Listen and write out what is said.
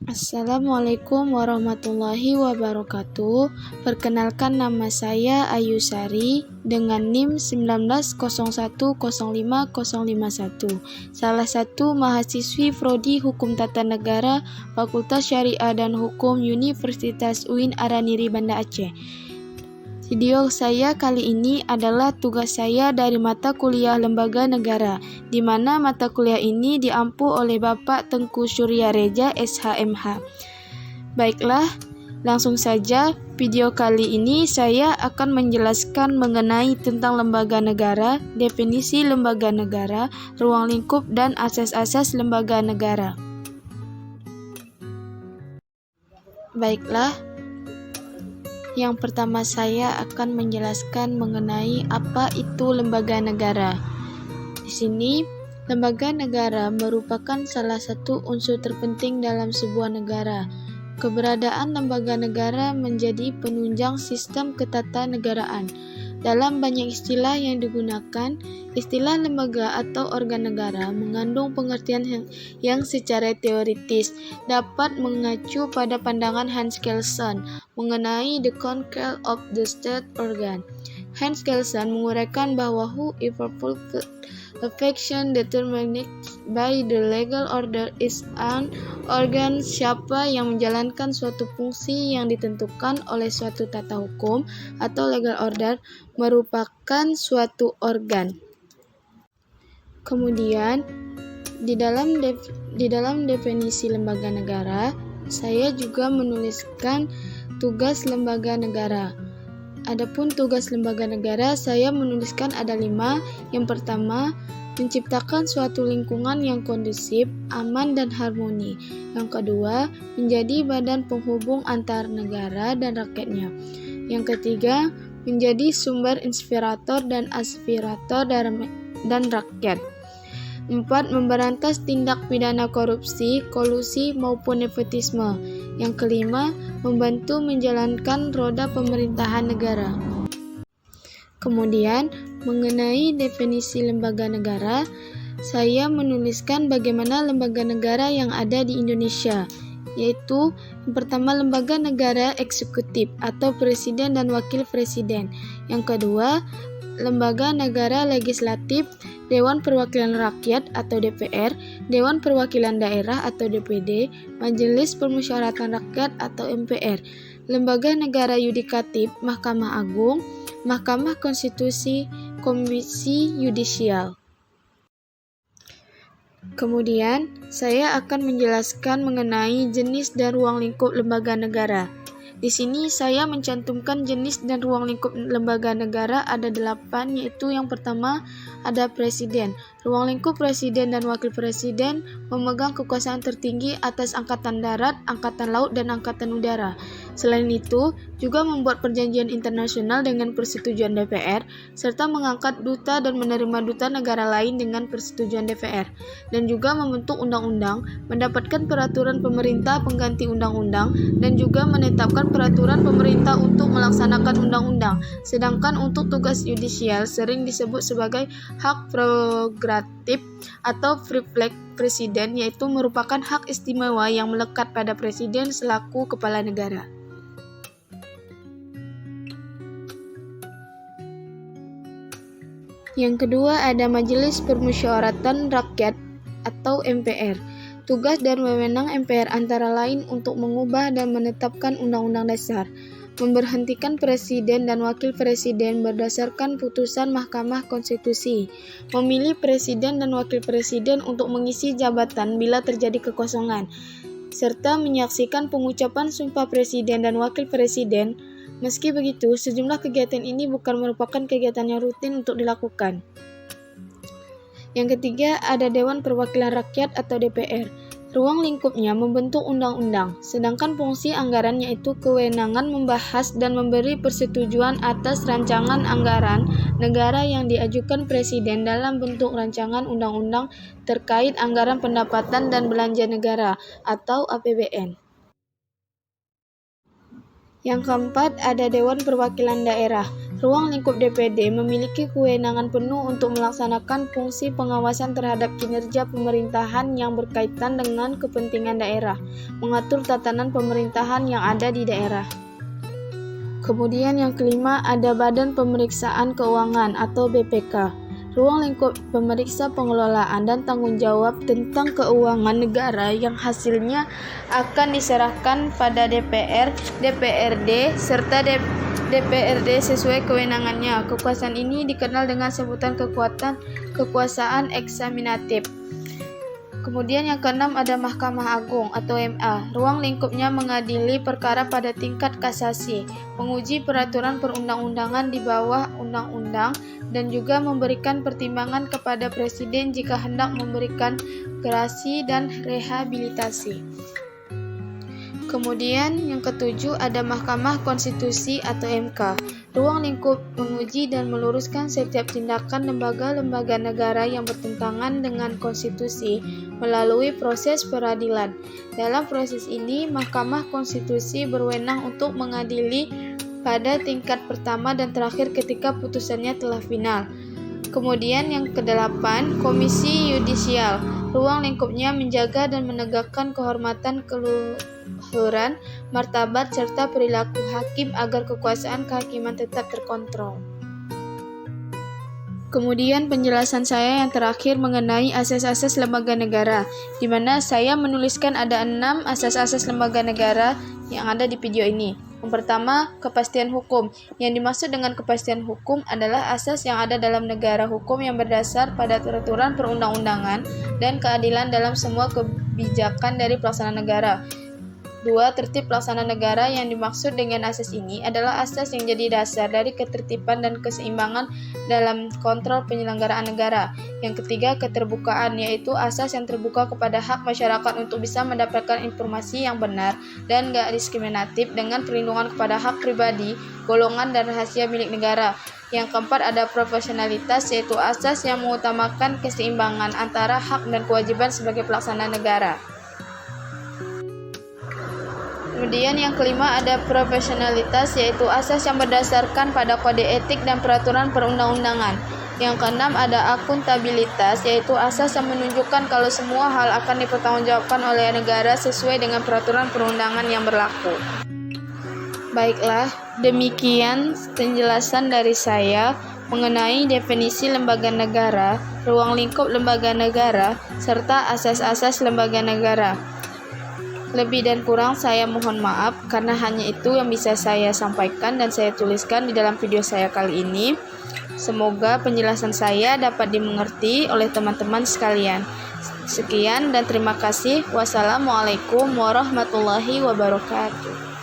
Assalamualaikum warahmatullahi wabarakatuh. Perkenalkan, nama saya Ayu Sari dengan NIM 19010501, salah satu mahasiswi Prodi Hukum Tata Negara Fakultas Syariah dan Hukum Universitas UIN Araniri Banda Aceh. Video saya kali ini adalah tugas saya dari mata kuliah Lembaga Negara, di mana mata kuliah ini diampu oleh Bapak Tengku Surya Reja, SHMH. Baiklah, langsung saja. Video kali ini saya akan menjelaskan mengenai tentang lembaga negara, definisi lembaga negara, ruang lingkup, dan asas-asas lembaga negara. Baiklah, yang pertama saya akan menjelaskan mengenai apa itu lembaga negara. Di sini, lembaga negara merupakan salah satu unsur terpenting dalam sebuah negara. Keberadaan lembaga negara menjadi penunjang sistem ketatanegaraan. Dalam banyak istilah yang digunakan, istilah lembaga atau organ negara mengandung pengertian yang secara teoritis dapat mengacu pada pandangan Hans Kelsen mengenai the control of the state organ. Hans Kelsen menguraikan bahwa whoever fulfills a function determined by the legal order is an organ. Siapa yang menjalankan suatu fungsi yang ditentukan oleh suatu tata hukum atau legal order merupakan suatu organ. Kemudian, di dalam definisi lembaga negara, saya juga menuliskan tugas lembaga negara. Adapun tugas lembaga negara, saya menuliskan ada 5. Yang pertama, menciptakan suatu lingkungan yang kondusif, aman, dan harmoni. Yang kedua, menjadi badan penghubung antar negara dan rakyatnya. Yang ketiga, menjadi sumber inspirator dan aspirator dan rakyat. 4. Memberantas tindak pidana korupsi, kolusi, maupun nepotisme. Yang kelima, membantu menjalankan roda pemerintahan negara. Kemudian, mengenai definisi lembaga negara, saya menuliskan bagaimana lembaga negara yang ada di Indonesia, yaitu yang pertama, lembaga negara eksekutif atau presiden dan wakil presiden. Yang kedua, lembaga negara legislatif, Dewan Perwakilan Rakyat atau DPR, Dewan Perwakilan Daerah atau DPD, Majelis Permusyawaratan Rakyat atau MPR, lembaga negara yudikatif, Mahkamah Agung, Mahkamah Konstitusi, Komisi Yudisial. Kemudian, saya akan menjelaskan mengenai jenis dan ruang lingkup lembaga negara. Di sini saya mencantumkan jenis dan ruang lingkup lembaga negara ada 8, yaitu yang pertama ada presiden. Ruang lingkup presiden dan wakil presiden memegang kekuasaan tertinggi atas angkatan darat, angkatan laut, dan angkatan udara. Selain itu, juga membuat perjanjian internasional dengan persetujuan DPR, serta mengangkat duta dan menerima duta negara lain dengan persetujuan DPR, dan juga membentuk undang-undang, mendapatkan peraturan pemerintah pengganti undang-undang, dan juga menetapkan peraturan pemerintah untuk melaksanakan undang-undang. Sedangkan untuk tugas yudisial sering disebut sebagai hak prerogatif atau privilege presiden, yaitu merupakan hak istimewa yang melekat pada presiden selaku kepala negara. Yang kedua ada Majelis Permusyawaratan Rakyat atau MPR. Tugas dan wewenang MPR antara lain untuk mengubah dan menetapkan undang-undang dasar, memberhentikan presiden dan wakil presiden berdasarkan putusan Mahkamah Konstitusi, memilih presiden dan wakil presiden untuk mengisi jabatan bila terjadi kekosongan, serta menyaksikan pengucapan sumpah presiden dan wakil presiden. Meski begitu, sejumlah kegiatan ini bukan merupakan kegiatan yang rutin untuk dilakukan. Yang ketiga, ada Dewan Perwakilan Rakyat atau DPR. Ruang lingkupnya membentuk undang-undang, sedangkan fungsi anggaran yaitu kewenangan membahas dan memberi persetujuan atas rancangan anggaran negara yang diajukan presiden dalam bentuk rancangan undang-undang terkait anggaran pendapatan dan belanja negara atau APBN. Yang keempat, ada Dewan Perwakilan Daerah. Ruang lingkup DPD memiliki kewenangan penuh untuk melaksanakan fungsi pengawasan terhadap kinerja pemerintahan yang berkaitan dengan kepentingan daerah, mengatur tatanan pemerintahan yang ada di daerah. Kemudian yang kelima ada Badan Pemeriksaan Keuangan atau BPK. Ruang lingkup pemeriksa pengelolaan dan tanggung jawab tentang keuangan negara yang hasilnya akan diserahkan pada DPR, DPRD, serta DPRD sesuai kewenangannya. Kekuasaan ini dikenal dengan sebutan kekuasaan eksaminatif. Kemudian yang keenam ada Mahkamah Agung atau MA. Ruang lingkupnya mengadili perkara pada tingkat kasasi, menguji peraturan perundang-undangan di bawah undang-undang, dan juga memberikan pertimbangan kepada Presiden jika hendak memberikan gerasi dan rehabilitasi. Kemudian yang ketujuh ada Mahkamah Konstitusi atau MK. Ruang lingkup menguji dan meluruskan setiap tindakan lembaga-lembaga negara yang bertentangan dengan konstitusi melalui proses peradilan. Dalam proses ini, Mahkamah Konstitusi berwenang untuk mengadili pada tingkat pertama dan terakhir ketika putusannya telah final. Kemudian yang kedelapan, Komisi Yudisial. Ruang lingkupnya menjaga dan menegakkan kehormatan keluhuran, martabat, serta perilaku hakim agar kekuasaan kehakiman tetap terkontrol. Kemudian penjelasan saya yang terakhir mengenai asas-asas lembaga negara, di mana saya menuliskan ada 6 asas-asas lembaga negara yang ada di video ini. Yang pertama, kepastian hukum. Yang dimaksud dengan kepastian hukum adalah asas yang ada dalam negara hukum yang berdasar pada peraturan perundang-undangan dan keadilan dalam semua kebijakan dari pelaksana negara. 2. Tertib pelaksana negara. Yang dimaksud dengan asas ini adalah asas yang jadi dasar dari ketertiban dan keseimbangan dalam kontrol penyelenggaraan negara. Yang ketiga, keterbukaan, yaitu asas yang terbuka kepada hak masyarakat untuk bisa mendapatkan informasi yang benar dan gak diskriminatif dengan perlindungan kepada hak pribadi, golongan, dan rahasia milik negara. Yang keempat ada profesionalitas, yaitu asas yang mengutamakan keseimbangan antara hak dan kewajiban sebagai pelaksana negara. Kemudian yang kelima ada profesionalitas, yaitu asas yang berdasarkan pada kode etik dan peraturan perundang-undangan. Yang keenam ada akuntabilitas, yaitu asas yang menunjukkan kalau semua hal akan dipertanggungjawabkan oleh negara sesuai dengan peraturan perundangan yang berlaku. Baiklah, demikian penjelasan dari saya mengenai definisi lembaga negara, ruang lingkup lembaga negara, serta asas-asas lembaga negara. Lebih dan kurang saya mohon maaf karena hanya itu yang bisa saya sampaikan dan saya tuliskan di dalam video saya kali ini. Semoga penjelasan saya dapat dimengerti oleh teman-teman sekalian. Sekian dan terima kasih. Wassalamualaikum warahmatullahi wabarakatuh.